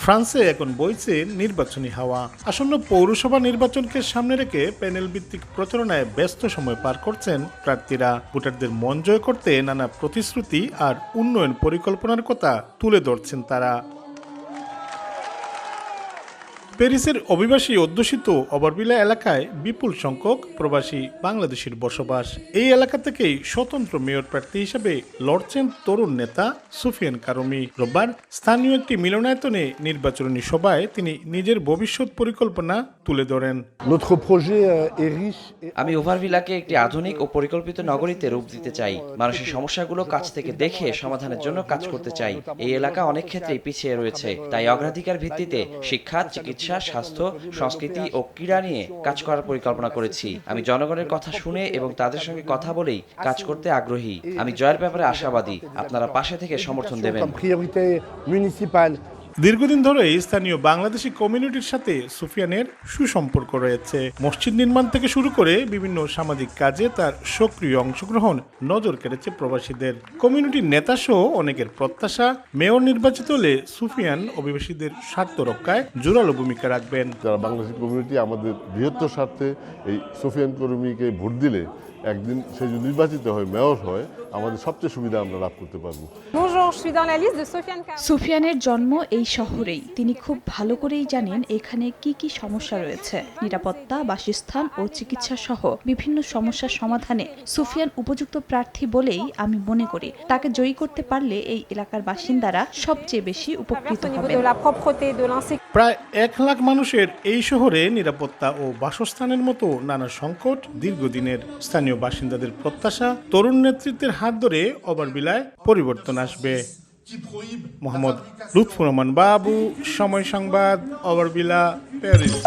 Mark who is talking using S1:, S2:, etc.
S1: ফ্রান্সে এখন বইছে নির্বাচনী হাওয়া। আসন্ন পৌরসভা নির্বাচনকে সামনে রেখে প্যানেল ভিত্তিক প্রচারণায় ব্যস্ত সময় পার করছেন প্রার্থীরা। ভোটারদের মন জয় করতে নানা প্রতিশ্রুতি আর উন্নয়ন পরিকল্পনার কথা তুলে ধরছেন তারা। প্যারিসের অভিবাসী অধ্যুষিত ওভারভিলা এলাকায় বিপুল সংখ্যক প্রবাসী বাংলাদেশের বসবাস। এই এলাকা থেকেই স্বতন্ত্র মেয়র প্রার্থী হিসেবে লড়ছেন তরুণ নেতা সুফিয়ান কারুমি। রোববার স্থানীয় একটি মিলনায়তনে নির্বাচনী সভায় তিনি নিজের ভবিষ্যৎ পরিকল্পনা তুলে ধরেন।
S2: আমি ওভারভিলাকে একটি আধুনিক ও পরিকল্পিত নগরীতে রূপ দিতে চাই। মানুষের সমস্যাগুলো কাছ থেকে দেখে সমাধানের জন্য কাজ করতে চাই। এই এলাকা অনেক ক্ষেত্রেই পিছিয়ে রয়েছে, তাই অগ্রাধিকার ভিত্তিতে শিক্ষা, চিকিৎসা, স্বাস্থ্য, সংস্কৃতি ও ক্রীড়া নিয়ে কাজ করার পরিকল্পনা করেছি। আমি জনগণের কথা শুনে এবং তাদের সঙ্গে কথা বলেই কাজ করতে আগ্রহী। আমি জয়ের ব্যাপারে আশাবাদী। আপনারা পাশে থেকে সমর্থন দেবেন।
S1: দীর্ঘদিন ধরে স্থানীয় বাংলাদেশি কমিউনিটির সাথে সুফিয়ানের সুসম্পর্ক রয়েছে। মসজিদ নির্মাণ থেকে শুরু করে বিভিন্ন সামাজিক কাজে তার সক্রিয় অংশগ্রহণ নজর কেড়েছে প্রবাসীদের। কমিউনিটির নেতা সহ অনেকের প্রত্যাশা, মেয়র নির্বাচিত হলে সুফিয়ান অভিবাসীদের স্বার্থ রক্ষায় জোরালো ভূমিকা রাখবেন।
S3: যারা বাংলাদেশি কমিউনিটি আমাদের বৃহত্তর স্বার্থে এই সুফিয়ান করিমকে ভোট দিলে একদিন সে যদি নির্বাচিত হয়, মেয়র হয়, আমাদের সবচেয়ে সুবিধা আমরা লাভ করতে পারবো।
S4: সুফিয়ানের জন্ম এই শহরেই। তিনি খুব ভালো করেই জানেন এখানে কি কি সমস্যা রয়েছে। নিরাপত্তা, বাসস্থান ও চিকিৎসা সহ বিভিন্ন সমস্যার সমাধানে সুফিয়ান উপযুক্ত প্রার্থী বলেই আমি মনে করি। তাকে জয়ী করতে পারলে এই এলাকার বাসিন্দারা সবচেয়ে বেশি উপকৃত হবে।
S1: প্রায় 1 লাখ মানুষের এই শহরে নিরাপত্তা ও বাসস্থানের মতো নানা সংকট দীর্ঘদিনের। স্থানীয় বাসিন্দাদের প্রত্যাশা, তরুণ নেতৃত্বের হাত ধরে ওভারভিলায় পরিবর্তন আসবে। মোহাম্মদ লুৎফুর রহমান বাবু, সময় সংবাদ, ওভারভিলা, প্যারিস।